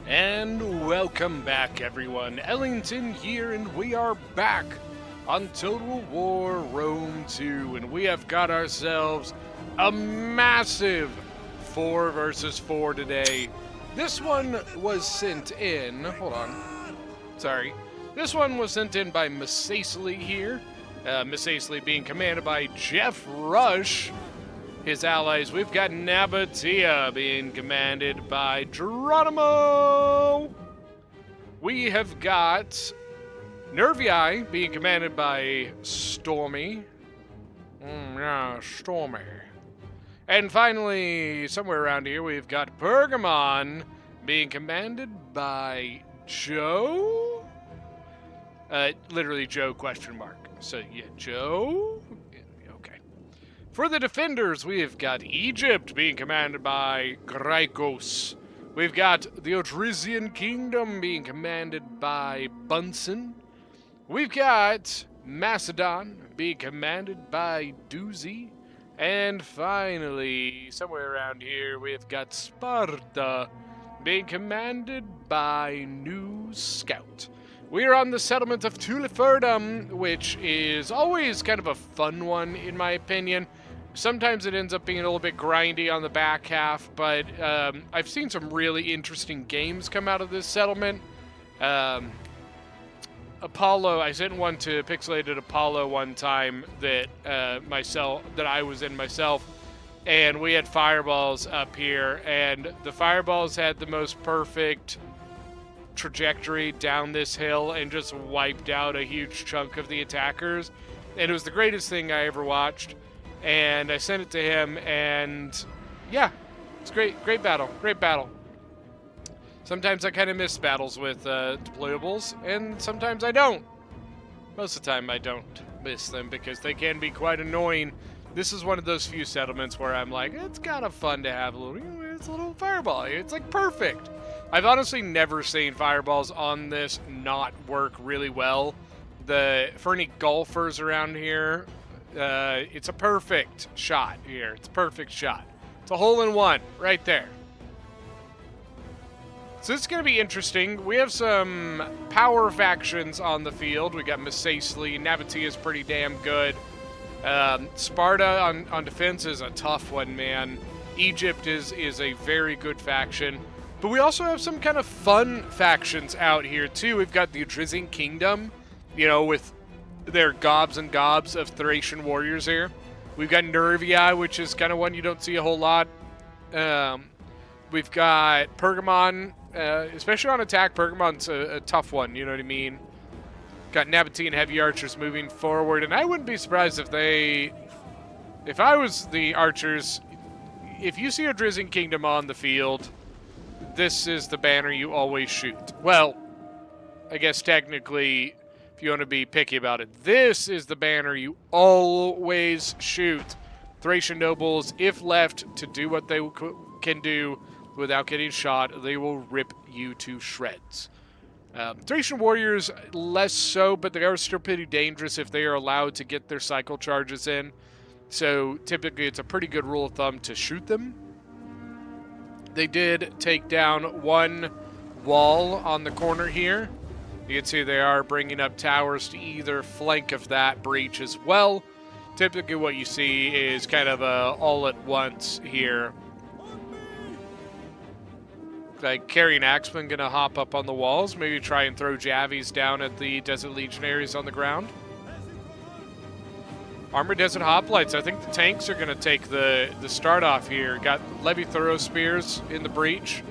And welcome back, everyone. Ellington here, and we are back on Total War Rome 2, and we have got ourselves a massive 4 versus 4 today. This one was sent in, hold on, sorry. This one was sent in by Miss Aisley here. Miss Aisley being commanded by Jeff Rush. His allies, we've got Nabatea being commanded by Geronimo. We have got Nervii being commanded by Stormy. Stormy. And finally, somewhere around here, we've got Pergamon being commanded by Joe. Literally Joe question mark. So yeah, Joe. Okay. For the defenders, we have got Egypt being commanded by Graikos. We've got the Odrysian Kingdom being commanded by Bunsen. We've got Macedon being commanded by Doozy. And finally, somewhere around here, we've got Sparta being commanded by New Scout. We are on the settlement of Tuliferdum, which is always kind of a fun one, in my opinion. Sometimes it ends up being a little bit grindy on the back half, but I've seen some really interesting games come out of this settlement. Apollo, I sent one to Pixelated Apollo one time that I was in myself, and we had fireballs up here, and the fireballs had the most perfect trajectory down this hill and just wiped out a huge chunk of the attackers. And it was the greatest thing I ever watched. And I sent it to him, and yeah, it's great battle. Sometimes I kind of miss battles with deployables, and sometimes I don't. Most of the time I don't miss them because they can be quite annoying. This is one of those few settlements where I'm like, it's kind of fun to have it's a little fireball. It's like perfect. I've honestly never seen fireballs on this not work really well. For any golfers around here, it's a perfect shot here. It's a perfect shot. It's a hole-in-one right there. So this is going to be interesting. We have some power factions on the field. We got Miss Aisley. Nabatea is pretty damn good. Sparta on defense is a tough one, man. Egypt is a very good faction. But we also have some kind of fun factions out here, too. We've got the Odrysian Kingdom, with their gobs and gobs of Thracian warriors here. We've got Nervii, which is kind of one you don't see a whole lot. We've got Pergamon, especially on attack. Pergamon's a tough one, you know what I mean? Got Nabatean heavy archers moving forward, and I wouldn't be surprised if I was the archers, if you see Odrysian Kingdom on the field, this is the banner you always shoot. Well, I guess technically, if you want to be picky about it, this is the banner you always shoot. Thracian nobles, if left to do what they can do without getting shot, they will rip you to shreds. Thracian warriors, less so, but they are still pretty dangerous if they are allowed to get their cycle charges in. So typically it's a pretty good rule of thumb to shoot them. They did take down one wall on the corner here. You can see they are bringing up towers to either flank of that breach as well. Typically what you see is kind of a all at once here. Like carrying axemen gonna hop up on the walls, maybe try and throw javies down at the Desert Legionaries on the ground. Armored Desert Hoplites, I think the tanks are gonna take the start off here. Got Levy Thorough Spears in the breach,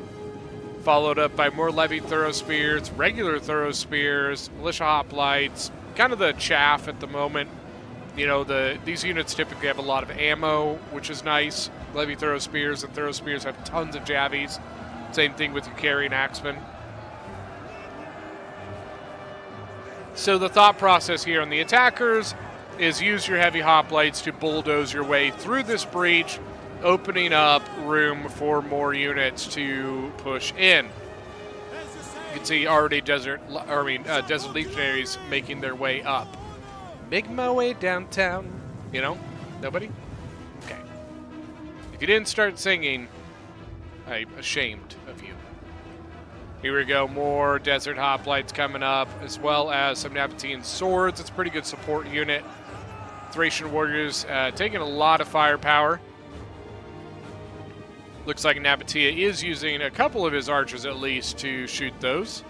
followed up by more Levy Thorough Spears, regular Thorough Spears, Militia Hoplites, kind of the chaff at the moment. These units typically have a lot of ammo, which is nice. Levy Thorough Spears and Thorough Spears have tons of javies. Same thing with your carrying axemen. So the thought process here on the attackers is use your heavy hoplites to bulldoze your way through this breach, opening up room for more units to push in. You can see already Desert Legionaries making their way up. Make my way downtown. Nobody? Okay. If you didn't start singing, I'm ashamed of you. Here we go, more Desert Hoplites coming up, as well as some Nabatean swords. It's a pretty good support unit. Thracian warriors taking a lot of firepower. Looks like Nabatea is using a couple of his archers at least to shoot those.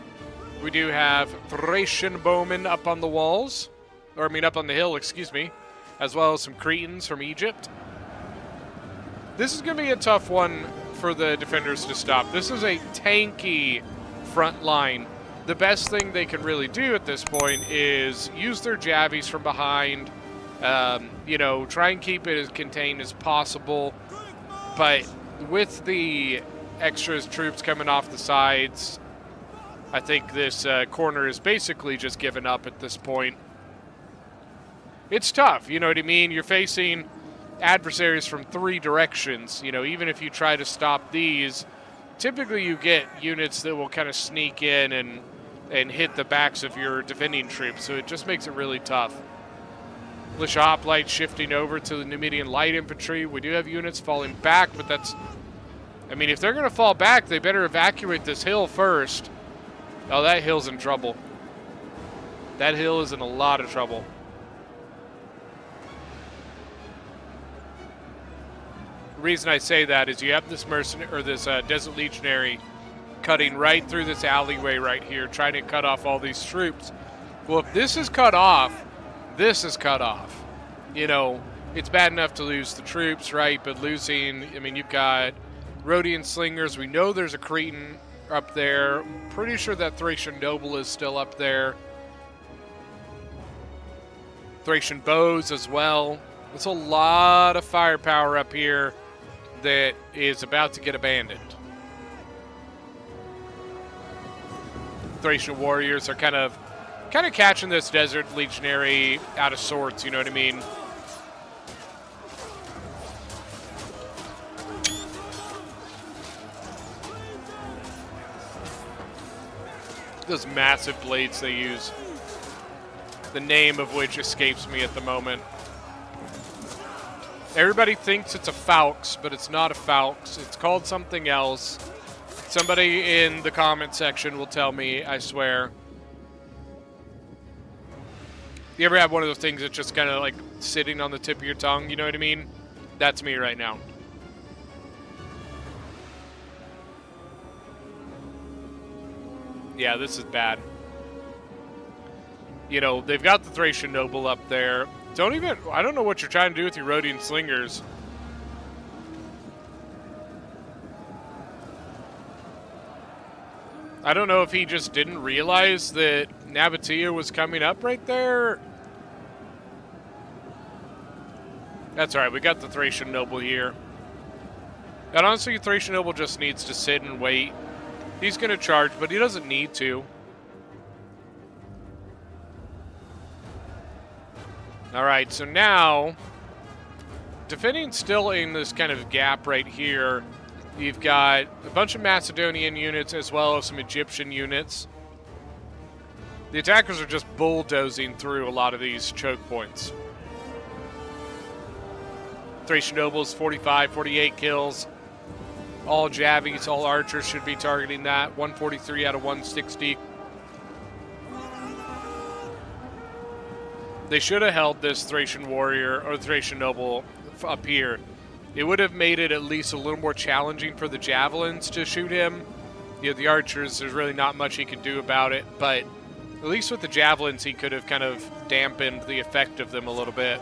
We do have Thracian bowmen up on the walls, or I mean up on the hill, excuse me, as well as some Cretans from Egypt. This is going to be a tough one for the defenders to stop. This is a tanky front line. The best thing they can really do at this point is use their javies from behind, you know, try and keep it as contained as possible. But with the extras troops coming off the sides, I think this corner is basically just given up at this point. It's tough, you know what I mean? You're facing adversaries from 3 directions. You know, even if you try to stop these, typically you get units that will kind of sneak in and hit the backs of your defending troops, so it just makes it really tough. Militia Hoplites shifting over to the Numidian Light Infantry. We do have units falling back, but that's... I mean, if they're going to fall back, they better evacuate this hill first. Oh, that hill's in trouble. That hill is in a lot of trouble. The reason I say that is you have this mercenary or this Desert Legionary cutting right through this alleyway right here, trying to cut off all these troops. Well, if this is cut off, this is cut off. You know, it's bad enough to lose the troops, right? But losing, I mean, you've got Rhodian slingers. We know there's a Cretan up there. Pretty sure that Thracian noble is still up there. Thracian bows as well. There's a lot of firepower up here that is about to get abandoned. Thracian warriors are kind of catching this Desert Legionary out of sorts, you know what I mean? Those massive blades they use, the name of which escapes me at the moment. Everybody thinks it's a Pikes, but it's not a Pikes. It's called something else. Somebody in the comment section will tell me, I swear. You ever have one of those things that's just kind of like sitting on the tip of your tongue, you know what I mean? That's me right now. Yeah, this is bad. You know, they've got the Thracian noble up there. I don't know what you're trying to do with your Rhodian slingers. I don't know if he just didn't realize that Nabatea was coming up right there. That's all right, we got the Thracian noble here. And honestly, Thracian noble just needs to sit and wait. He's going to charge, but he doesn't need to. All right, so now, defending still in this kind of gap right here, you've got a bunch of Macedonian units as well as some Egyptian units. The attackers are just bulldozing through a lot of these choke points. Thracian nobles, 45, 48 kills. All Javies, all archers should be targeting that. 143 out of 160. They should have held this Thracian warrior or Thracian noble up here. It would have made it at least a little more challenging for the javelins to shoot him. You know, the archers, there's really not much he could do about it, but at least with the javelins, he could have kind of dampened the effect of them a little bit.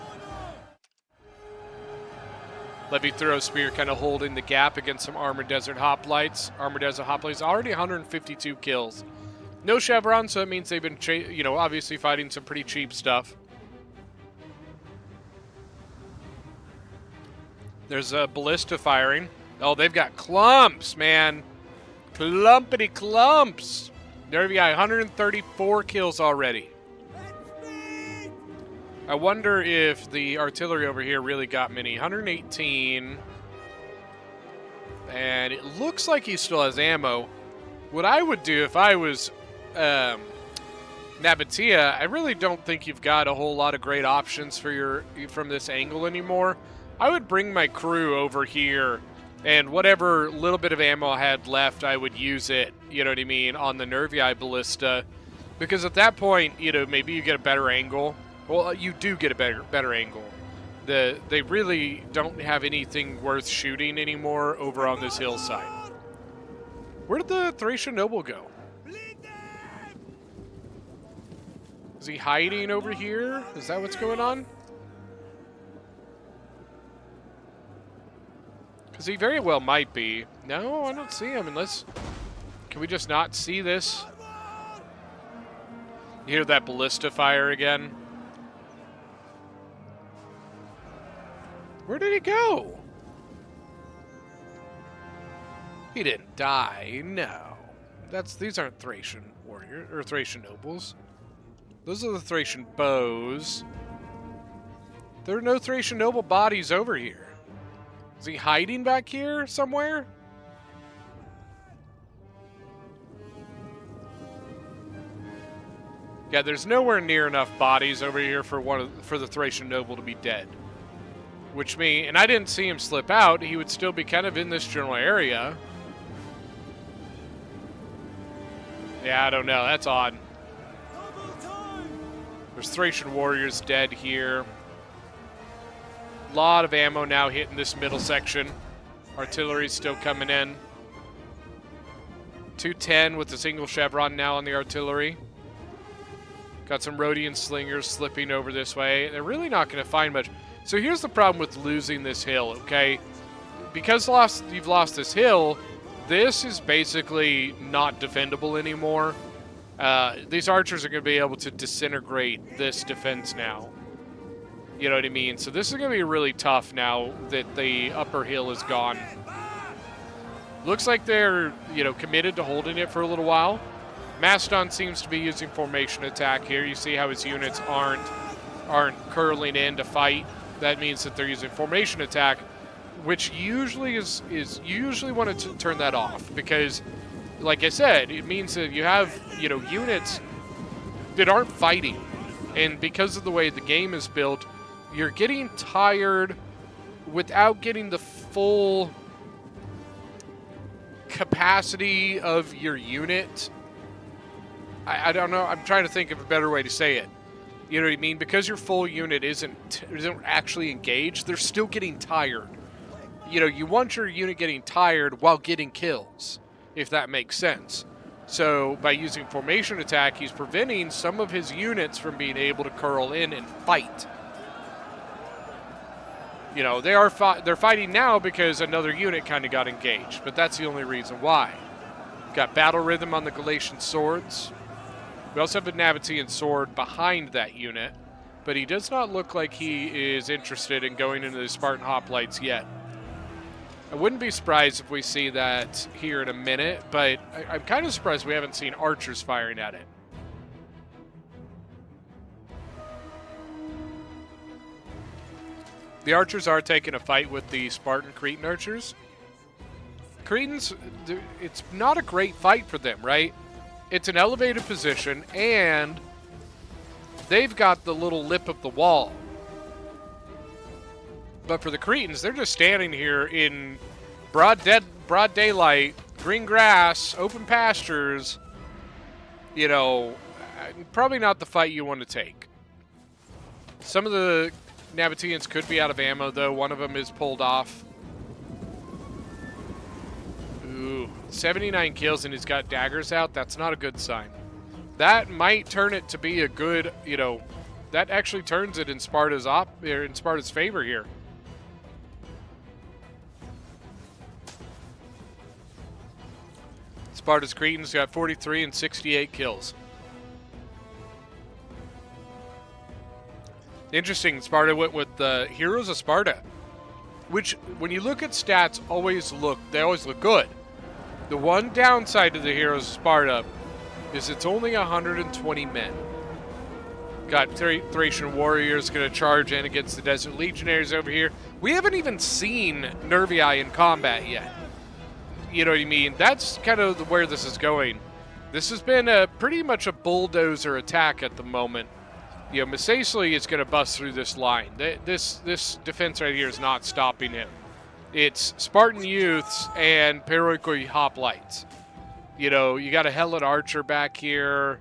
Levy Throw Spear kind of holding the gap against some Armored Desert Hoplites. Armored Desert Hoplites already 152 kills. No Chevron, so that means they've been, you know, obviously fighting some pretty cheap stuff. There's a ballista firing. Oh, they've got clumps, man. Clumpity clumps. There we go, 134 kills already. I wonder if the artillery over here really got many. 118. And it looks like he still has ammo. What I would do if I was Nabatea, I really don't think you've got a whole lot of great options for from this angle anymore. I would bring my crew over here And whatever little bit of ammo I had left, I would use it, you know what I mean, on the Nervii Ballista. Because at that point, you know, maybe you get a better angle. Well, you do get a better angle. They really don't have anything worth shooting anymore over on this hillside. Where did the Thracian noble go? Is he hiding over here? Is that what's going on? Because he very well might be. No, I don't see him unless... Can we just not see this? You hear that ballista fire again? Where did he go? He didn't die, no. These aren't Thracian warriors, or Thracian nobles. Those are the Thracian bows. There are no Thracian noble bodies over here. Is he hiding back here somewhere? Yeah, there's nowhere near enough bodies over here for the Thracian noble to be dead. Which means, and I didn't see him slip out, he would still be kind of in this general area. Yeah, I don't know, that's odd. There's Thracian warriors dead here. A lot of ammo now hitting this middle section. Artillery's still coming in. 210 with a single chevron now on the artillery. Got some Rhodian slingers slipping over this way. They're really not going to find much. So here's the problem with losing this hill, okay? Because you've lost this hill, this is basically not defendable anymore. These archers are going to be able to disintegrate this defense now. You know what I mean? So this is going to be really tough now that the upper hill is gone. Looks like they're, you know, committed to holding it for a little while. Mastodon seems to be using formation attack here. You see how his units aren't curling in to fight. That means that they're using formation attack, which usually is you usually want to turn that off because, like I said, it means that you have, you know, units that aren't fighting, and because of the way the game is built, you're getting tired without getting the full capacity of your unit. I don't know. I'm trying to think of a better way to say it. You know what I mean? Because your full unit isn't actually engaged, they're still getting tired. You know, you want your unit getting tired while getting kills, if that makes sense. So by using formation attack, he's preventing some of his units from being able to curl in and fight. You know, they're fighting now because another unit kind of got engaged, but that's the only reason why. Got battle rhythm on the Galatian swords. We also have a Nabatean sword behind that unit, but he does not look like he is interested in going into the Spartan hoplites yet. I wouldn't be surprised if we see that here in a minute, but I'm kind of surprised we haven't seen archers firing at it. The archers are taking a fight with the Spartan Cretan archers. Cretans, it's not a great fight for them, right? It's an elevated position, and they've got the little lip of the wall. But for the Cretans, they're just standing here in broad daylight, green grass, open pastures. You know, probably not the fight you want to take. Some of the Nabateans could be out of ammo, though. One of them is pulled off. Ooh, 79 kills and he's got daggers out. That's not a good sign. That might turn it to be a good, you know, that actually turns it in Sparta's favor here. Sparta's Cretans got 43 and 68 kills. Interesting, Sparta went with the Heroes of Sparta, which, when you look at stats, they always look good. The one downside to the Heroes of Sparta is it's only 120 men. Got Thracian warriors going to charge in against the Desert Legionaries over here. We haven't even seen Nervii in combat yet. You know what I mean? That's kind of where this is going. This has been pretty much a bulldozer attack at the moment. You know, Masacely is going to bust through this line. This defense right here is not stopping him. It's Spartan Youths and Piiikes Hoplites. You know, you got a Helot Archer back here.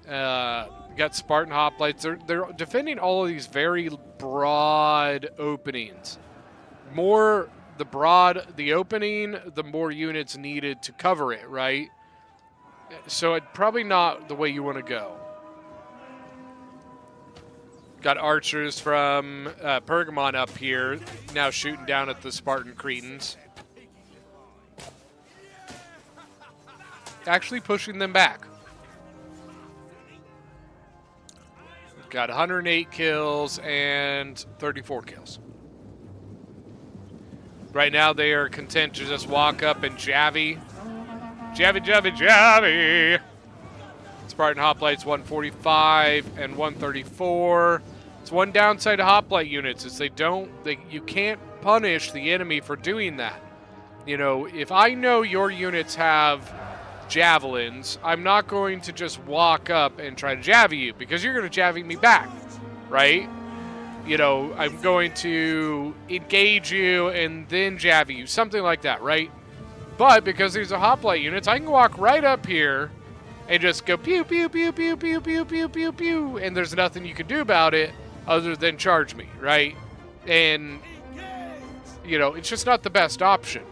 You got Spartan Hoplites. They're defending all of these very broad openings. The broad the opening, the more units needed to cover it, right? So it's probably not the way you want to go. Got archers from Pergamon up here, now shooting down at the Spartan Cretans. Actually pushing them back. Got 108 kills and 34 kills. Right now they are content to just walk up and javvy. Javvy. Spartan Hoplites 145 and 134. It's one downside of Hoplite units is you can't punish the enemy for doing that. You know, if I know your units have javelins, I'm not going to just walk up and try to javvy you because you're going to javvy me back, right? You know, I'm going to engage you and then javvy you, something like that, right? But because these are Hoplite units, I can walk right up here and just go pew, pew, pew, pew, pew, pew, pew, pew, pew, and there's nothing you can do about it other than charge me, right? And, you know, it's just not the best option.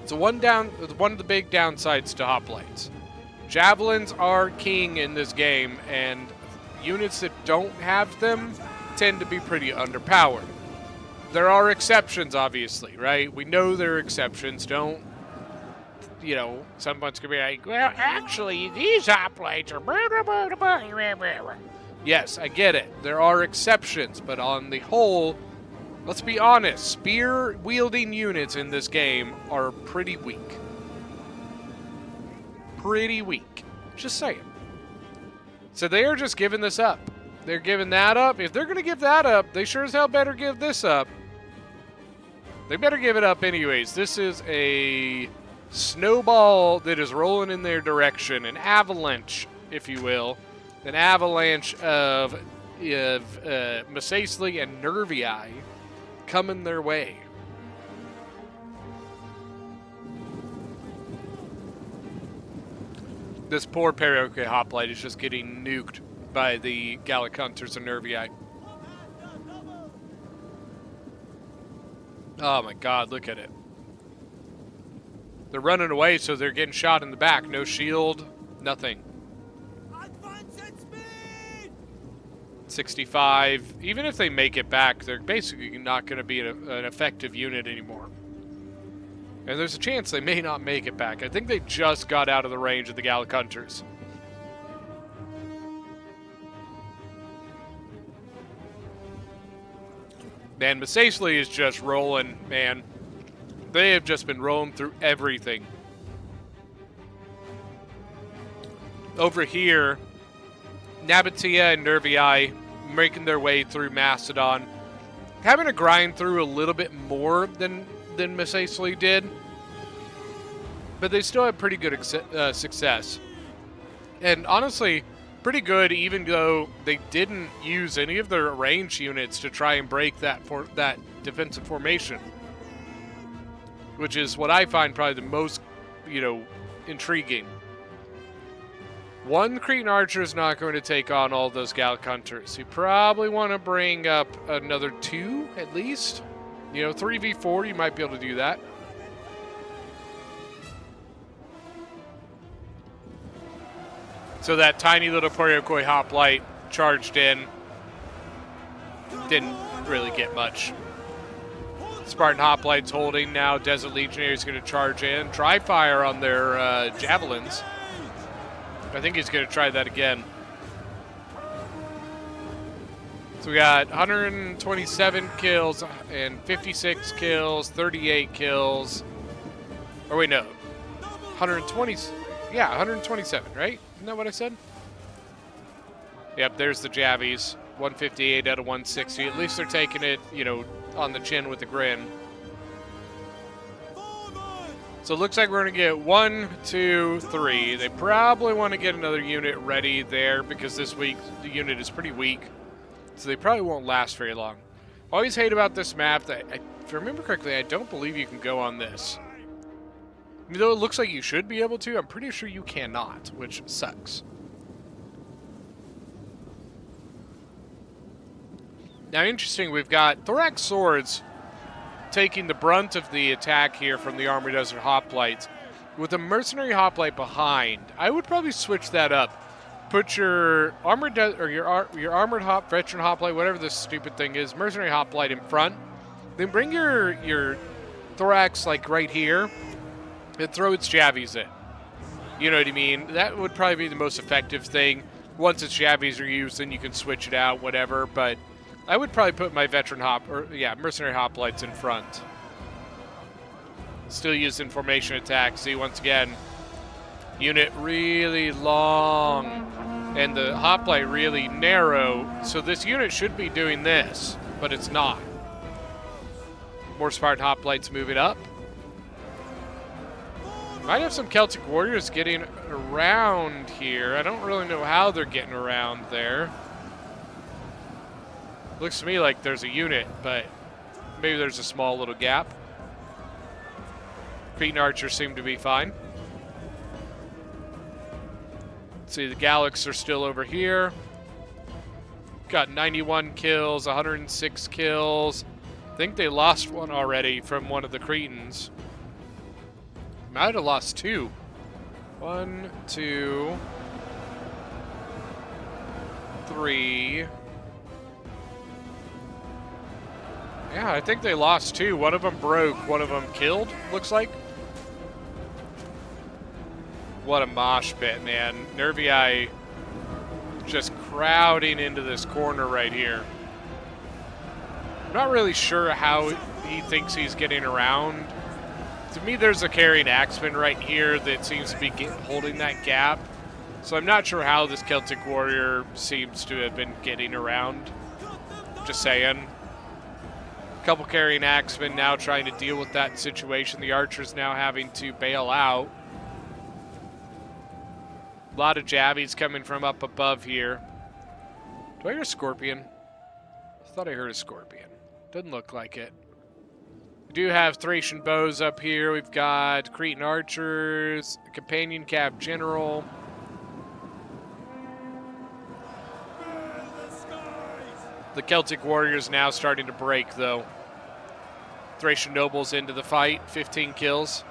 So one of the big downsides to Hoplites. Javelins are king in this game, and units that don't have them tend to be pretty underpowered. There are exceptions, obviously, right? We know there are exceptions. Don't, you know, someone's going to be like, well, actually, these Hoplites are... Yes, I get it. There are exceptions, but on the whole, let's be honest, spear-wielding units in this game are pretty weak. Pretty weak. Just saying. So they are just giving this up. They're giving that up. If they're going to give that up, they sure as hell better give this up. They better give it up anyways. This is a snowball that is rolling in their direction. An avalanche, if you will. An avalanche of Masacely and Nervii coming their way. This poor Piiikes Hoplite is just getting nuked by the Gallic Hunters and Nervii. Oh my god, look at it. They're running away, so they're getting shot in the back. No shield, nothing. 65. Even if they make it back, they're basically not going to be an effective unit anymore. And there's a chance they may not make it back. I think they just got out of the range of the Gallic Hunters. Man, Masacely is just rolling, man. They have just been rolling through everything. Over here, Nabatea and Nervii making their way through Macedon. Having to grind through a little bit more than Masacely did. But they still had pretty good success. And honestly, pretty good even though they didn't use any of their range units to try and break that defensive formation. Which is what I find probably the most, you know, intriguing. One Cretan archer is not going to take on all those Gallic Hunters. You probably want to bring up another 2 at least. You know, 3v4, you might be able to do that. So that tiny little Piiikes Hoplite charged in. Didn't really get much. Spartan Hoplite's holding now. Desert Legionary's going to charge in. Try fire on their javelins. I think he's going to try that again. So we got 127 kills and 56 kills, 38 kills. Or wait, no. 120. Yeah, 127, right? Isn't that what I said? Yep, there's the Javies. 158 out of 160. At least they're taking it, you know, on the chin with a grin. So it looks like we're going to get 1, 2, 3. They probably want to get another unit ready there because this week the unit is pretty weak. So they probably won't last very long. Always hate about this map that If I remember correctly, I don't believe you can go on this. Even though it looks like you should be able to, I'm pretty sure you cannot, which sucks. Now, interesting, we've got Thorax Swords taking the brunt of the attack here from the Armored Desert Hoplites, with a Mercenary Hoplite behind. I would probably switch that up. Put your Armored your Armored Veteran Hoplite, whatever this stupid thing is, Mercenary Hoplite in front. Then bring your Thorax like right here and throw its Javies in. You know what I mean? That would probably be the most effective thing. Once its Javies are used, then you can switch it out, whatever, but I would probably put my Mercenary Hoplites in front. Still used in formation attack. See, once again, unit really long, and the Hoplite really narrow, so this unit should be doing this, but it's not. More Spartan Hoplites moving up. Might have some Celtic Warriors getting around here. I don't really know how they're getting around there. Looks to me like there's a unit, but maybe there's a small little gap. Cretan Archers seem to be fine. Let's see, the Gallics are still over here. Got 91 kills, 106 kills. I think they lost one already from one of the Cretans. Might have lost two. 1, 2, 3. Yeah, I think they lost two. One of them broke, one of them killed, looks like. What a mosh pit, man. Nervii just crowding into this corner right here. I'm not really sure how he thinks he's getting around. To me, there's a carrying axeman right here that seems to be holding that gap. So I'm not sure how this Celtic warrior seems to have been getting around. Just saying. A couple carrying axemen now trying to deal with that situation. The archers now having to bail out. A lot of Javies coming from up above here. Do I hear a scorpion? I thought I heard a scorpion. Doesn't look like it. We do have Thracian bows up here. We've got Cretan archers, a companion cab general. The Celtic warriors now starting to break, though. Thracian nobles into the fight, 15 kills.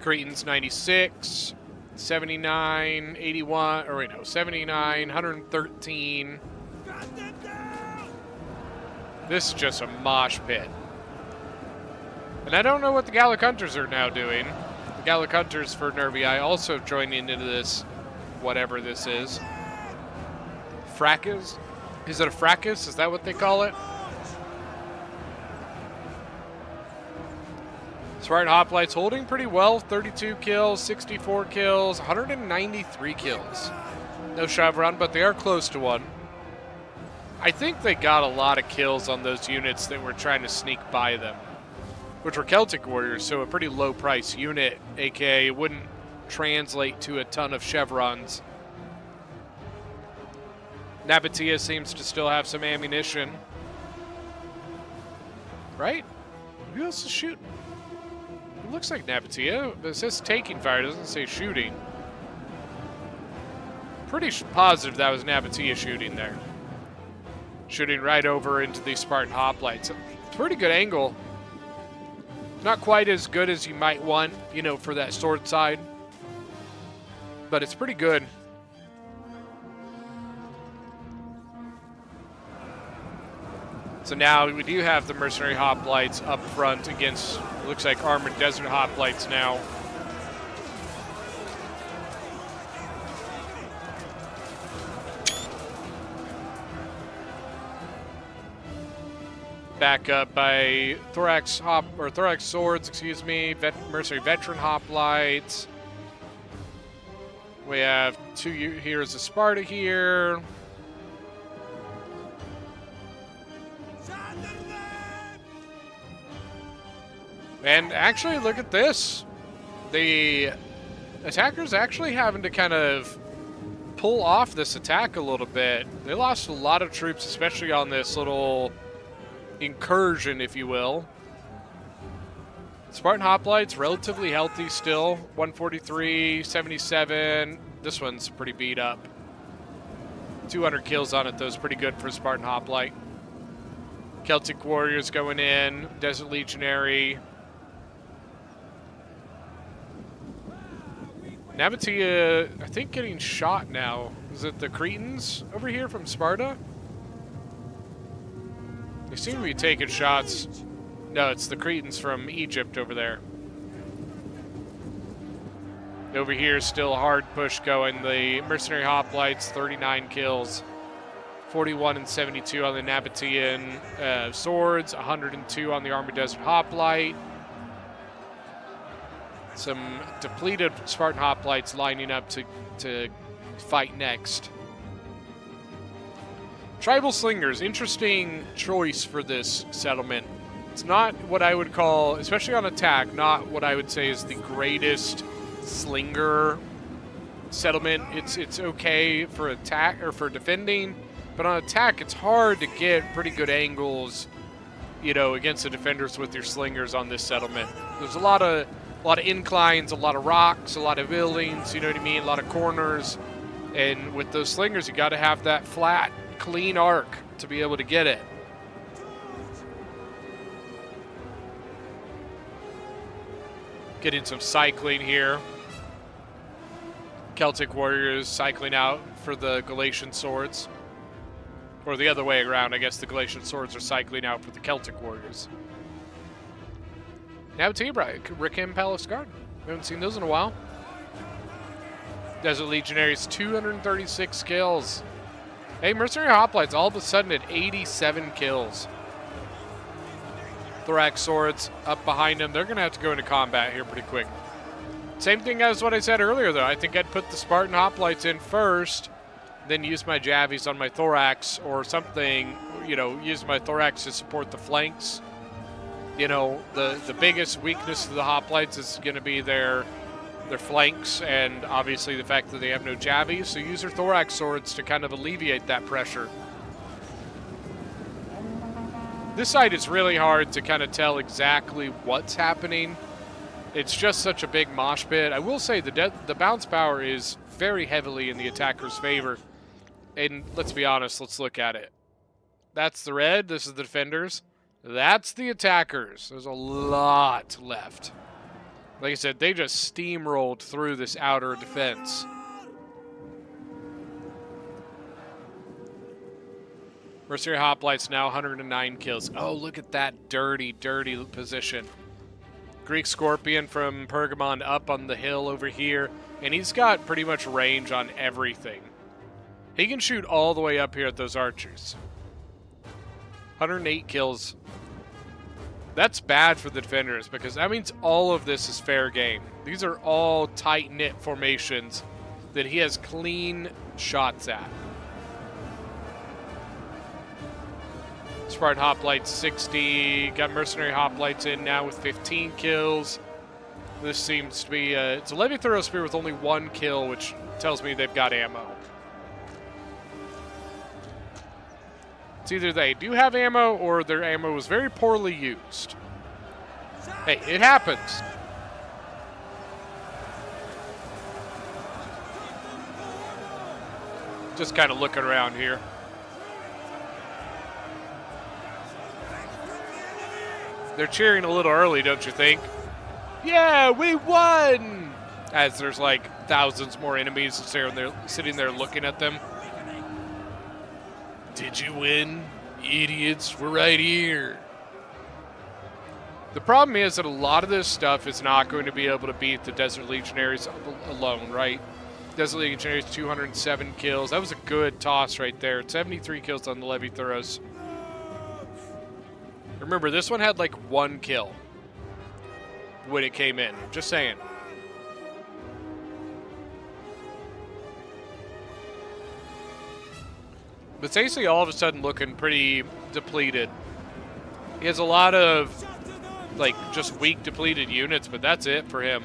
Cretans 96, 79, 81, or wait, no, 79, 113. This is just a mosh pit. And I don't know what the Gallic Hunters are now doing. The Gallic Hunters for Nervii also joining into this, whatever this is. Fracas? Is it a fracas? Is that what they call it? Spartan Hoplites holding pretty well. 32 kills, 64 kills, 193 kills. No chevron, but they are close to one. I think they got a lot of kills on those units that were trying to sneak by them, which were Celtic warriors, so a pretty low price unit, aka it wouldn't translate to a ton of chevrons. Nabatea seems to still have some ammunition. Right? Who else is shooting? It looks like Nabatea. It says taking fire, it doesn't say shooting. Pretty positive that was Nabatea shooting there. Shooting right over into the Spartan Hoplites. Pretty good angle. Not quite as good as you might want, you know, for that sword side. But it's pretty good. So now we do have the Mercenary Hoplites up front against, looks like Armored Desert Hoplites now. Back up by Thorax Swords, excuse me, Mercenary Veteran Hoplites. We have two Heroes of Sparta here. And actually, look at this. The attackers actually having to kind of pull off this attack a little bit. They lost a lot of troops, especially on this little incursion, if you will. Spartan Hoplites, relatively healthy still. 143, 77. This one's pretty beat up. 200 kills on it, though, is pretty good for Spartan Hoplite. Celtic Warriors going in. Desert Legionary. Nabatea, I think, getting shot now. Is it the Cretans over here from Sparta? They seem to be taking shots. No, it's the Cretans from Egypt over there. Over here, still a hard push going. The Mercenary Hoplites, 39 kills. 41 and 72 on the Nabatean swords. 102 on the Armored Desert Hoplite. Some depleted Spartan Hoplites lining up to fight next. Tribal Slingers, interesting choice for this settlement. It's not what I would call, especially on attack, not what I would say is the greatest slinger settlement. It's okay for attack or for defending, but on attack it's hard to get pretty good angles, you know, against the defenders with your slingers on this settlement. There's a lot of inclines, a lot of rocks, a lot of buildings, you know what I mean, a lot of corners, and with those slingers you got to have that flat, clean arc to be able to get it. Getting some cycling here. Celtic Warriors cycling out for the Galatian swords. Or the other way around, I guess the Galatian swords are cycling out for the Celtic Warriors. Nabatea, Rickham Palace Guard. We haven't seen those in a while. Desert Legionaries, 236 kills. Hey, Mercenary Hoplites all of a sudden at 87 kills. Thorax swords up behind them. They're going to have to go into combat here pretty quick. Same thing as what I said earlier, though. I think I'd put the Spartan Hoplites in first, then use my Javies on my Thorax or something, you know, use my Thorax to support the flanks. You know, the biggest weakness of the Hoplites is going to be their flanks and obviously the fact that they have no Javies. So use your Thorax swords to kind of alleviate that pressure. This side is really hard to kind of tell exactly what's happening. It's just such a big mosh pit. I will say the bounce power is very heavily in the attacker's favor. And let's be honest, let's look at it. That's the red, this is the defenders. That's the attackers. There's a lot left. Like I said, they just steamrolled through this outer defense. Mercenary Hoplites now 109 kills. Oh, look at that dirty, dirty position. Greek Scorpion from Pergamon up on the hill over here. And he's got pretty much range on everything. He can shoot all the way up here at those archers. 108 kills. That's bad for the defenders because that means all of this is fair game. These are all tight-knit formations that he has clean shots at. Spartan Hoplites 60. Got Mercenary Hoplites in now with 15 kills. This seems to be it's a Levy Thorough Spear with only 1 kill, which tells me they've got ammo. It's either they do have ammo or their ammo was very poorly used. Hey, it happens. Just kind of looking around here. They're cheering a little early, don't you think? Yeah, we won! As there's like thousands more enemies sitting there looking at them. Did you win? Idiots, we're right here. The problem is that a lot of this stuff is not going to be able to beat the Desert Legionaries alone, right? Desert Legionaries, 207 kills. That was a good toss right there. 73 kills on the Levy Thoros. Remember, this one had like 1 kill when it came in. Just saying. But Stacey all of a sudden looking pretty depleted. He has a lot of, like, just weak depleted units, but that's it for him.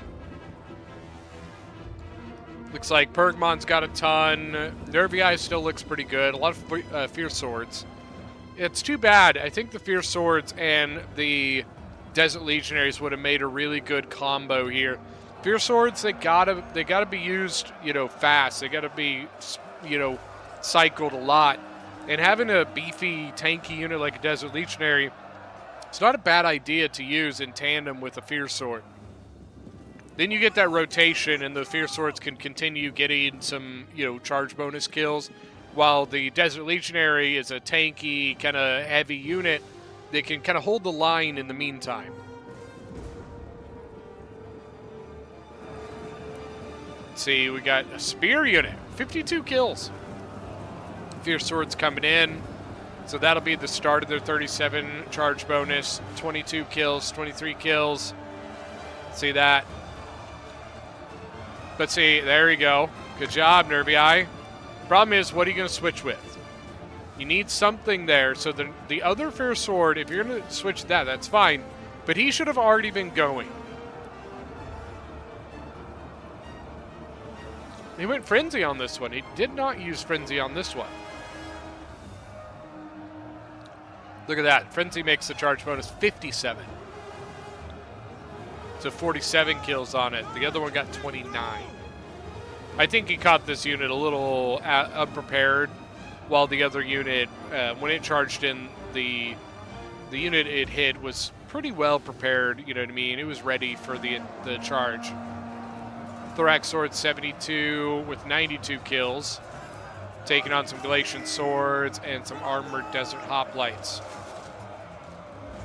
Looks like Pergamon's got a ton. Nervii still looks pretty good. A lot of Fierce Swords. It's too bad. I think the Fierce Swords and the Desert Legionaries would have made a really good combo here. Fierce Swords, they gotta be used, fast. They gotta be, cycled a lot. And having a beefy, tanky unit like a Desert Legionary, it's not a bad idea to use in tandem with a Fierce Sword. Then you get that rotation, and the Fierce Swords can continue getting some, charge bonus kills, while the Desert Legionary is a tanky, kind of heavy unit that can kind of hold the line in the meantime. Let's see, we got a Spear unit, 52 kills. Fierce Swords coming in, so that'll be the start of their 37 charge bonus, 22 kills, 23 kills. See that? But see, there you go. Good job, Nervii. Problem is, what are you going to switch with? You need something there. So the other Fierce Sword, if you're going to switch that, that's fine. But he should have already been going. He went Frenzy on this one. He did not use Frenzy on this one. Look at that. Frenzy makes the charge bonus 57. So 47 kills on it. The other one got 29. I think he caught this unit a little unprepared, while the other unit, when it charged in, the unit it hit was pretty well prepared, you know what I mean? It was ready for the charge. Thorax Sword 72 with 92 kills, taking on some Galatian Swords and some Armored Desert Hoplites.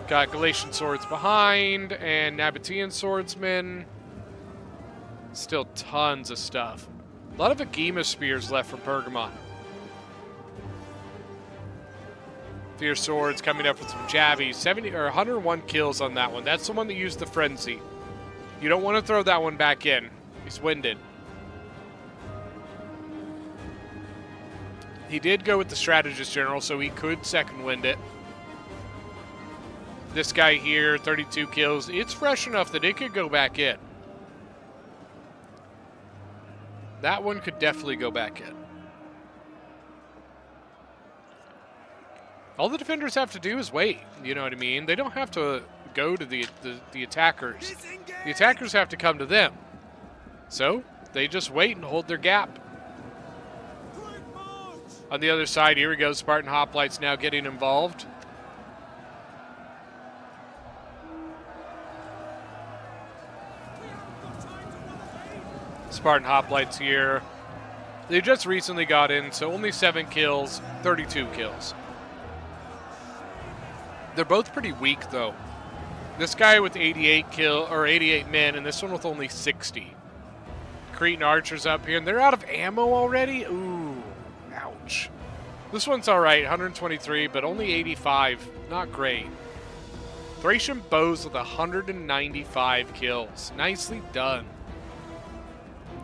Got Galatian Swords behind and Nabatean Swordsmen. Still tons of stuff. A lot of Agema Spears left from Pergamon. Fierce Swords coming up with some Javies. 101 kills on that one. That's the one that used the Frenzy. You don't want to throw that one back in. He's winded. He did go with the Strategist General, so he could second wind it. This guy here, 32 kills. It's fresh enough that it could go back in. That one could definitely go back in. All the defenders have to do is wait. You know what I mean? They don't have to go to the attackers. The attackers have to come to them. So they just wait and hold their gap. On the other side, here we go. Spartan Hoplites now getting involved. Spartan Hoplites here. They just recently got in, so only 7 kills, 32 kills. They're both pretty weak, though. This guy with 88 men, and this one with only 60. Cretan Archers up here, and they're out of ammo already? Ooh, ouch. This one's all right, 123, but only 85. Not great. Thracian Bows with 195 kills. Nicely done.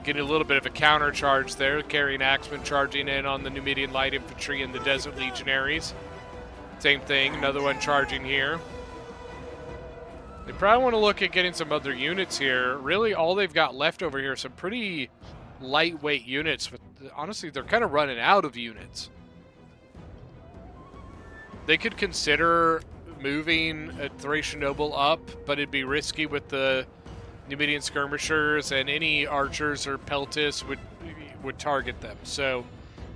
Getting a little bit of a counter charge there. Carrying Axemen charging in on the Numidian Light Infantry and the Desert Legionaries. Same thing, another one charging here. They probably want to look at getting some other units here. Really, all they've got left over here are some pretty lightweight units. But honestly, they're kind of running out of units. They could consider moving a Thracian Noble up, but it'd be risky with the Numidian Skirmishers, and any archers or peltists would target them. So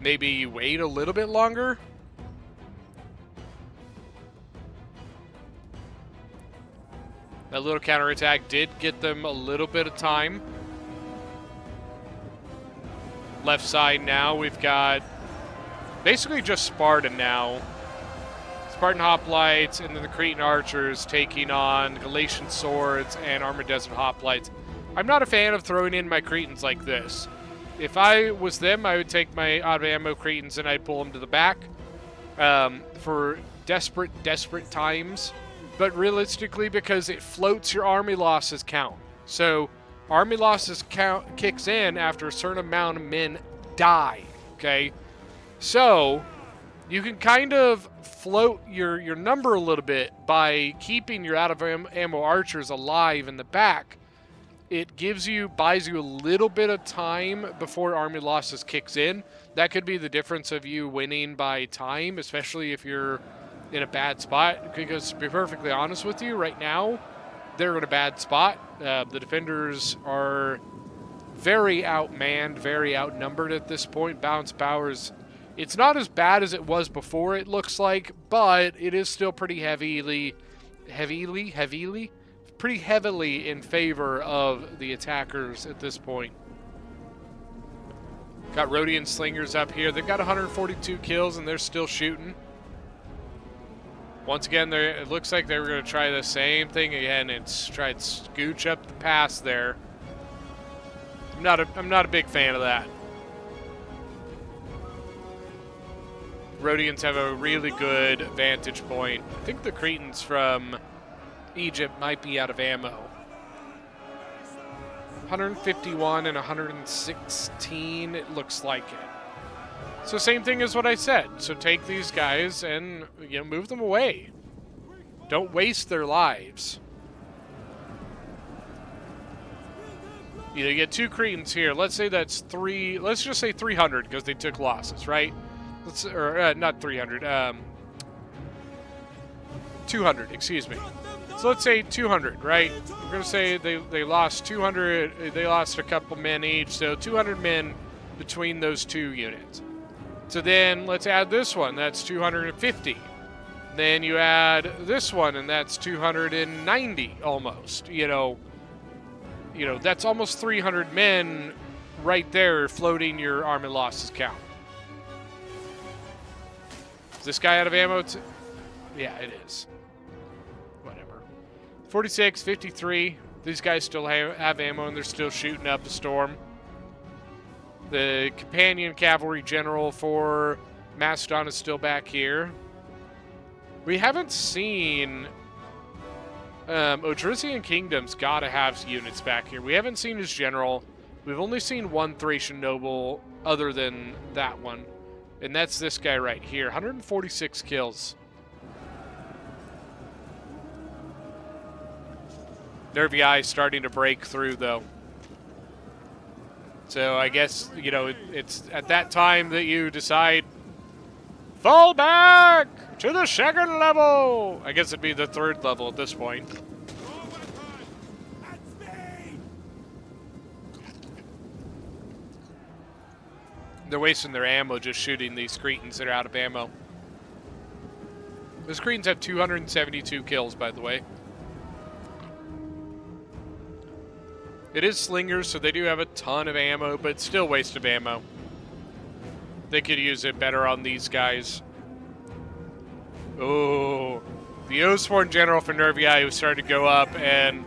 maybe you wait a little bit longer. That little counterattack did get them a little bit of time. Left side now, we've got basically just Spartan now. Spartan Hoplites and then the Cretan Archers taking on Galatian Swords and Armored Desert Hoplites. I'm not a fan of throwing in my Cretans like this. If I was them, I would take my out-of-ammo Cretans and I'd pull them to the back for desperate times. But realistically, because it floats your army losses count. So army losses count kicks in after a certain amount of men die, okay? So you can kind of float your number a little bit by keeping your out-of-ammo archers alive in the back it buys you a little bit of time before army losses kicks in. That could be the difference of you winning by time, especially if you're in a bad spot. Because to be perfectly honest with you, right now, they're in a bad spot. The defenders are very outmanned, very outnumbered at this point. Balance powers, it's not as bad as it was before, it looks like, but it is still pretty pretty heavily in favor of the attackers at this point. Got Rhodian slingers up here. They've got 142 kills and they're still shooting. Once again, it looks like they were going to try the same thing again and try to scooch up the pass there. I'm not a big fan of that. Rhodians have a really good vantage point. I think the Cretans from Egypt might be out of ammo. 151 and 116, it looks like it. So same thing as what I said. So take these guys and move them away. Don't waste their lives. You get 2 Cretans here. Let's say that's 3. Let's just say 300 because they took losses, right? Not 300. 200. Excuse me. So let's say 200, right? We're gonna say they lost 200. They lost a couple men each, so 200 men between those 2 units. So then let's add this one. That's 250. Then you add this one, and that's 290 almost. That's almost 300 men right there floating your army losses count. Is this guy out of ammo? Yeah, it is. Whatever. 46, 53. These guys still have ammo, and they're still shooting up a storm. The companion cavalry general for Macedon is still back here. We haven't seen... Odrysian Kingdom's got to have units back here. We haven't seen his general. We've only seen one Thracian noble other than that one. And that's this guy right here. 146 kills. Nervii starting to break through, though. So I guess, it's at that time that you decide, fall back to the 2nd level. I guess it'd be the 3rd level at this point. They're wasting their ammo just shooting these Cretans that are out of ammo. Those Cretans have 272 kills, by the way. It is slingers, so they do have a ton of ammo, but still waste of ammo. They could use it better on these guys. Oh, the Oathsworn general for Nervii was starting to go up, and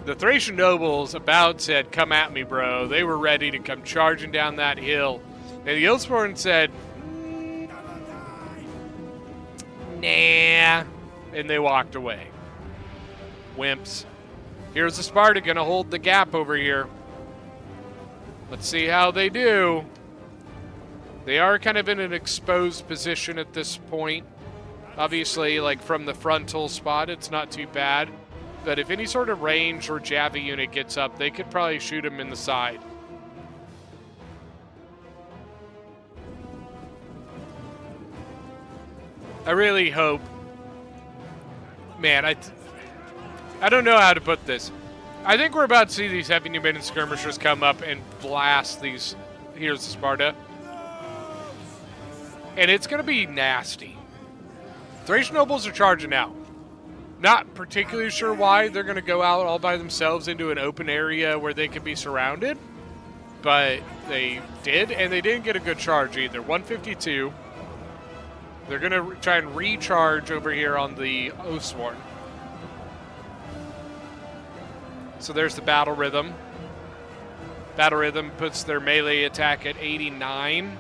the Thracian nobles about said, come at me, bro. They were ready to come charging down that hill. And the Oathsworn said, nah. And they walked away. Wimps. Here's the Sparta going to hold the gap over here. Let's see how they do. They are kind of in an exposed position at this point. Obviously, like from the frontal spot, it's not too bad. But if any sort of range or Java unit gets up, they could probably shoot him in the side. I really hope. Man, I don't know how to put this. I think we're about to see these heavy Numidian skirmishers come up and blast these. Here's the Sparta. And it's going to be nasty. Thracian nobles are charging out. Not particularly sure why they're going to go out all by themselves into an open area where they could be surrounded. But they did, and they didn't get a good charge either. 152. They're going to try and recharge over here on the Oathsworn. So there's the battle rhythm. Battle rhythm puts their melee attack at 89.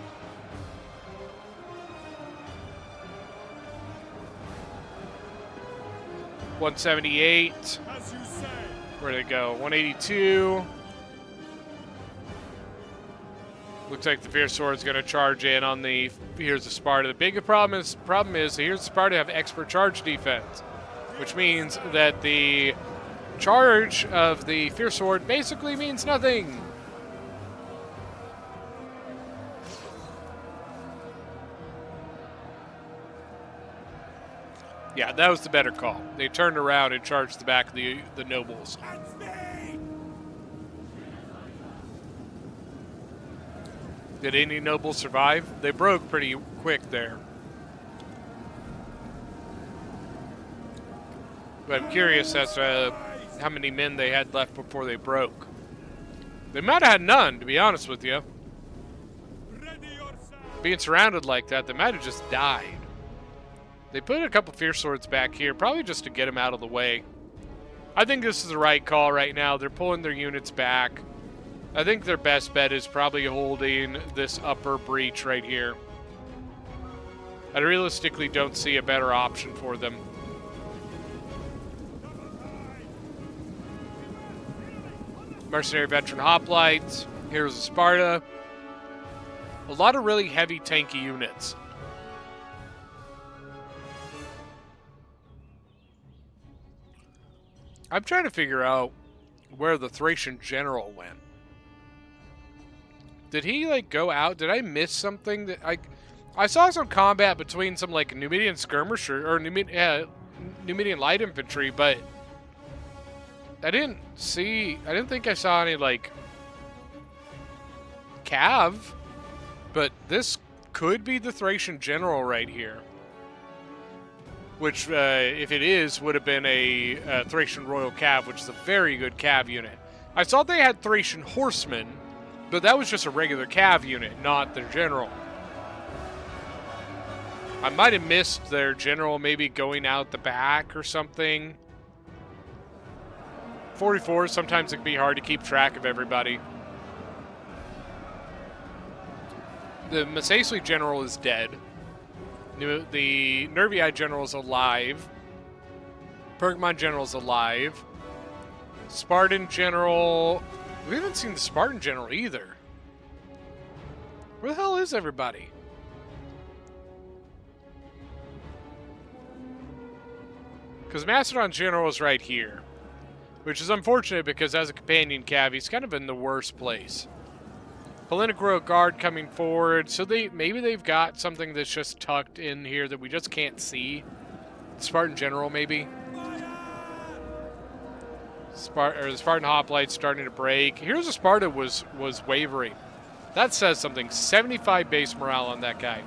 $178. Where'd it go? 182. Looks like the Fierce Sword's going to charge in on the Here's the Sparta. The big problem is Here's the Sparta have expert charge defense, which means that the charge of the Fierce Sword basically means nothing. Yeah, that was the better call. They turned around and charged the back of the nobles. Did any nobles survive? They broke pretty quick there. But I'm curious as to how many men they had left before they broke. They might have had none, to be honest with you. Being surrounded like that, they might have just died. They put a couple Fierce Swords back here, probably just to get them out of the way. I think this is the right call right now. They're pulling their units back. I think their best bet is probably holding this upper breach right here. I realistically don't see a better option for them. Mercenary Veteran Hoplites. Heroes of Sparta. A lot of really heavy tanky units. I'm trying to figure out where the Thracian general went. Did he, like, go out? Did I miss something? That I saw some combat between some, like, Numidian skirmisher, or Numidian light infantry, but I didn't think I saw any, like, cav, but this could be the Thracian general right here. Which, if it is, would have been a Thracian Royal Cav, which is a very good Cav unit. I saw they had Thracian Horsemen, but that was just a regular Cav unit, not their general. I might have missed their general maybe going out the back or something. 44, sometimes it can be hard to keep track of everybody. The Massasoit general is dead. The Nervii general is alive. Pergamon general is alive. Spartan general... We haven't seen the Spartan general either. Where the hell is everybody? Because Macedon general is right here. Which is unfortunate because as a companion cav, he's kind of in the worst place. Hellenic Royal Guard coming forward. So maybe they've got something that's just tucked in here that we just can't see. Spartan General, maybe. The Spartan Hoplite's starting to break. Here's a Sparta was wavering. That says something. 75 base morale on that guy.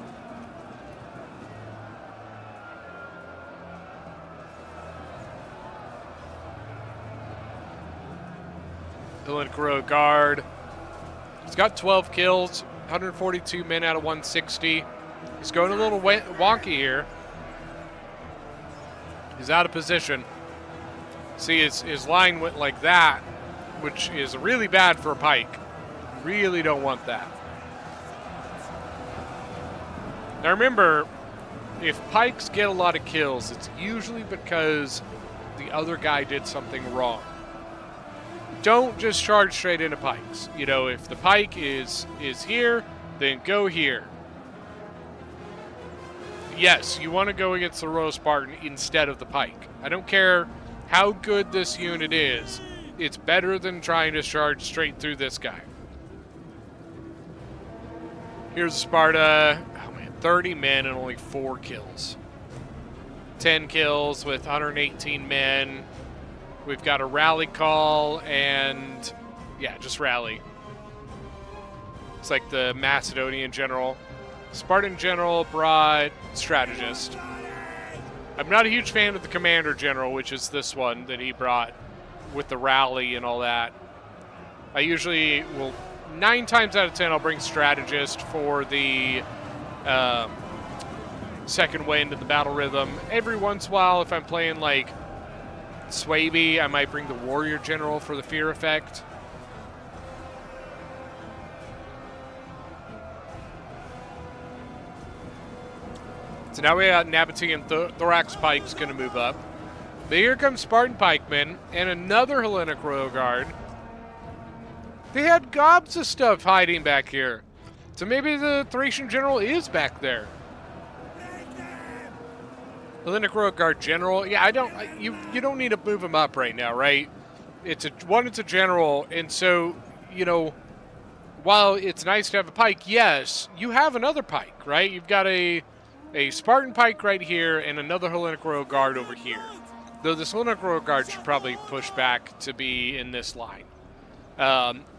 Hellenic Royal Guard. He's got 12 kills, 142 men out of 160. He's going a little wonky here. He's out of position. See, his line went like that, which is really bad for a pike. Really don't want that. Now remember, if pikes get a lot of kills, it's usually because the other guy did something wrong. Don't just charge straight into pikes. You know, if the pike is here, then go here. Yes, you want to go against the Royal Spartan instead of the pike. I don't care how good this unit is. It's better than trying to charge straight through this guy. Here's Sparta. Oh man, 30 men and only 4 kills. 10 kills with 118 men. We've got a rally call and, yeah, just rally. It's like the Macedonian general. Spartan general brought strategist. I'm not a huge fan of the commander general, which is this one that he brought with the rally and all that. I usually will, 9 times out of 10, I'll bring strategist for the second wind and the battle rhythm. Every once in a while, if I'm playing like Swaby, I might bring the warrior general for the fear effect. So now we got Nabatean Thorax Pikes going to move up. But here comes Spartan Pikemen and another Hellenic Royal Guard. They had gobs of stuff hiding back here. So maybe the Thracian general is back there. Hellenic Royal Guard general. Yeah, you don't need to move him up right now, right? it's a general, and so, you know, while it's nice to have a pike, yes, you have another pike, right? You've got a Spartan pike right here and another Hellenic Royal Guard over here. Though this Hellenic Royal Guard should probably push back to be in this line.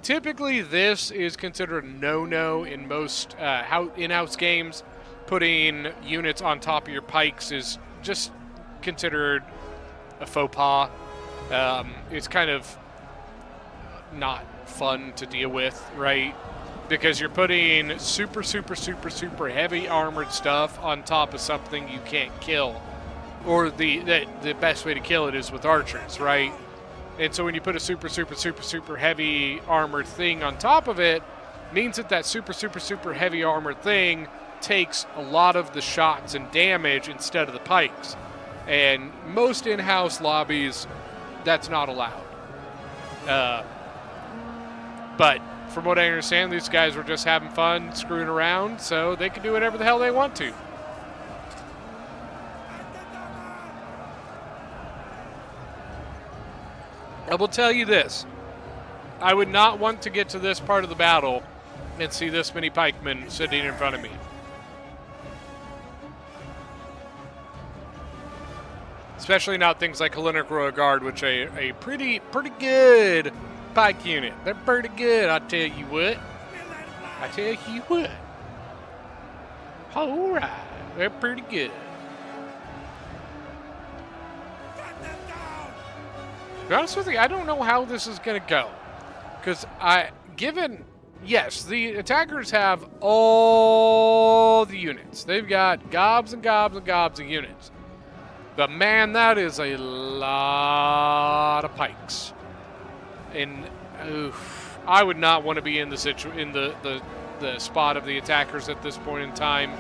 Typically, this is considered a no-no in most in-house games. Putting units on top of your pikes is just considered a faux pas. It's kind of not fun to deal with, right? Because you're putting super, super, super, super heavy armored stuff on top of something you can't kill. Or the best way to kill it is with archers, right? And so when you put a super, super, super, super heavy armored thing on top of it, means that super, super, super heavy armored thing takes a lot of the shots and damage instead of the pikes. And most in-house lobbies, that's not allowed. But from what I understand, these guys were just having fun, screwing around, so they can do whatever the hell they want to. I will tell you this. I would not want to get to this part of the battle and see this many pikemen sitting in front of me. Especially not things like Hellenic Royal Guard, which are a pretty good pike unit. They're pretty good, I tell you what. Alright, they're pretty good. To be honest with you, I don't know how this is going to go. Because yes, the attackers have all the units. They've got gobs and gobs and gobs of units. But man, that is a lot of pikes. And I would not want to be in the spot of the attackers at this point in time.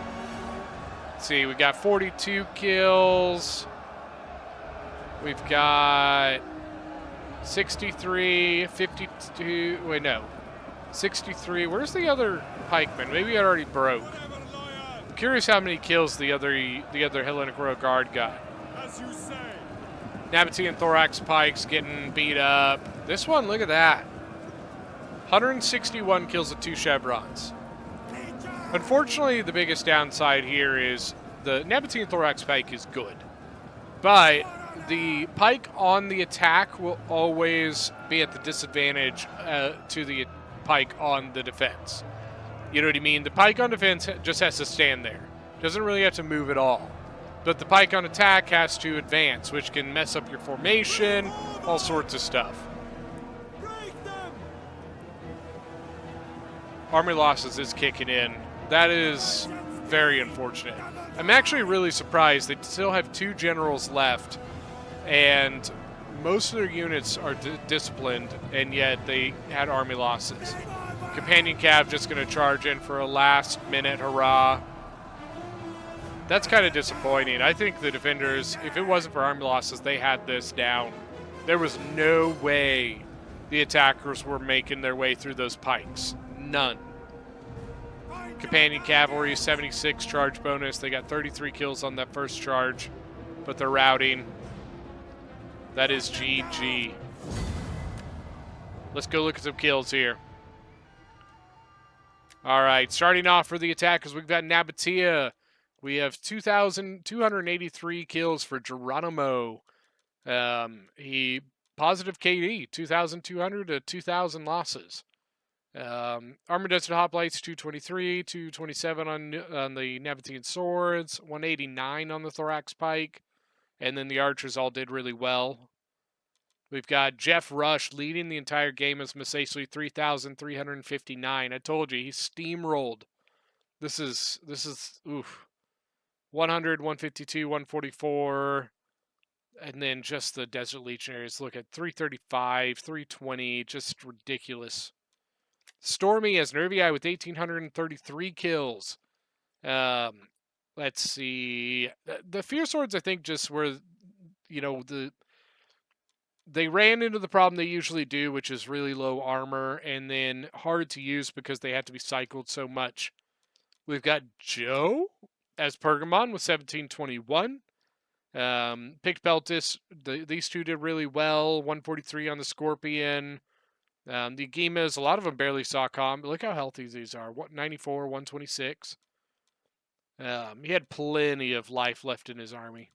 Let's see, we got 42 kills. We've got 63, 52. Wait, no, 63. Where's the other pikeman? Maybe it already broke. I'm curious how many kills the other Hellenic Royal Guard got. Nabatean Thorax Pikes getting beat up. This one, look at that. 161 kills with 2 chevrons. Unfortunately, the biggest downside here is the Nabatean Thorax Pike is good. But the pike on the attack will always be at the disadvantage to the pike on the defense. You know what I mean? The pike on defense just has to stand there. Doesn't really have to move at all. But the pike on attack has to advance, which can mess up your formation, all sorts of stuff. Army losses is kicking in. That is very unfortunate. I'm actually really surprised. They still have 2 generals left, and most of their units are disciplined, and yet they had army losses. Companion Cav just going to charge in for a last-minute hurrah. That's kind of disappointing. I think the defenders, if it wasn't for army losses, they had this down. There was no way the attackers were making their way through those pikes. None. Companion Cavalry, 76 charge bonus. They got 33 kills on that first charge, but they're routing. That is GG. Let's go look at some kills here. All right, starting off for the attackers, we've got Nabatea. We have 2,283 kills for Geronimo. He positive KD, 2,200 to 2,000 losses. Armor Desert Hoplites, 223, 227 on the Nabatean Swords, 189 on the Thorax Pike. And then the archers all did really well. We've got Jeff Rush leading the entire game as Masacely, 3,359. I told you, he steamrolled. This is oof. 100, 152, 144. And then just the Desert Legionaries, look at 335, 320, just ridiculous. Stormy as Nervii with 1,833 kills. Let's see. The Fear Swords, I think, just were, they ran into the problem they usually do, which is really low armor and then hard to use because they have to be cycled so much. We've got Joe as Pergamon with 1,721. Pick these two did really well. 143 on the Scorpion. The Agimas, a lot of them barely saw combat. Look how healthy these are. 94, 126. He had plenty of life left in his army.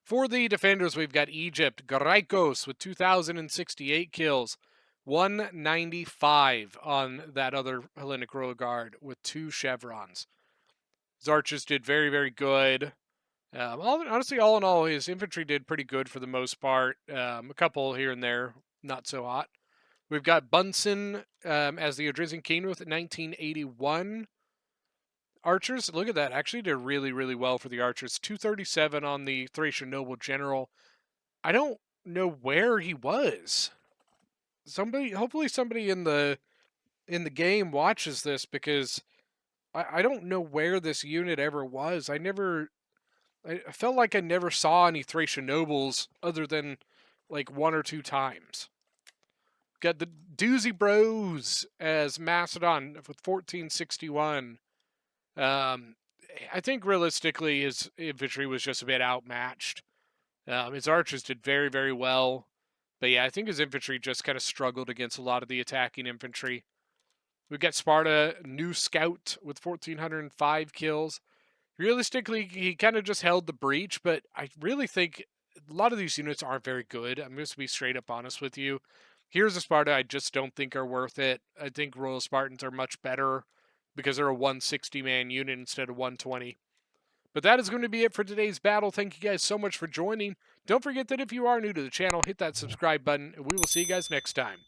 For the defenders, we've got Egypt, Graikos with 2,068 kills. 195 on that other Hellenic Royal Guard with 2 chevrons. His archers did very, very good. Honestly, all in all, his infantry did pretty good for the most part. A couple here and there, not so hot. We've got Bunsen as the Odrysian King with 1981 archers. Look at that. Actually did really, really well for the archers. 237 on the Thracian Noble General. I don't know where he was. Hopefully somebody in the game watches this, because I don't know where this unit ever was. I felt like I never saw any Thracian nobles other than like 1 or 2 times. Got the Doozy Bros as Macedon with 1461. I think realistically his infantry was just a bit outmatched. His archers did very, very well. But yeah, I think his infantry just kind of struggled against a lot of the attacking infantry. We've got Sparta, New Scout with 1,405 kills. Realistically, he kind of just held the breach, but I really think a lot of these units aren't very good. I'm just to be straight up honest with you. Here's a Sparta I just don't think are worth it. I think Royal Spartans are much better because they're a 160-man unit instead of 120. But that is going to be it for today's battle. Thank you guys so much for joining. Don't forget that if you are new to the channel, hit that subscribe button, and we will see you guys next time.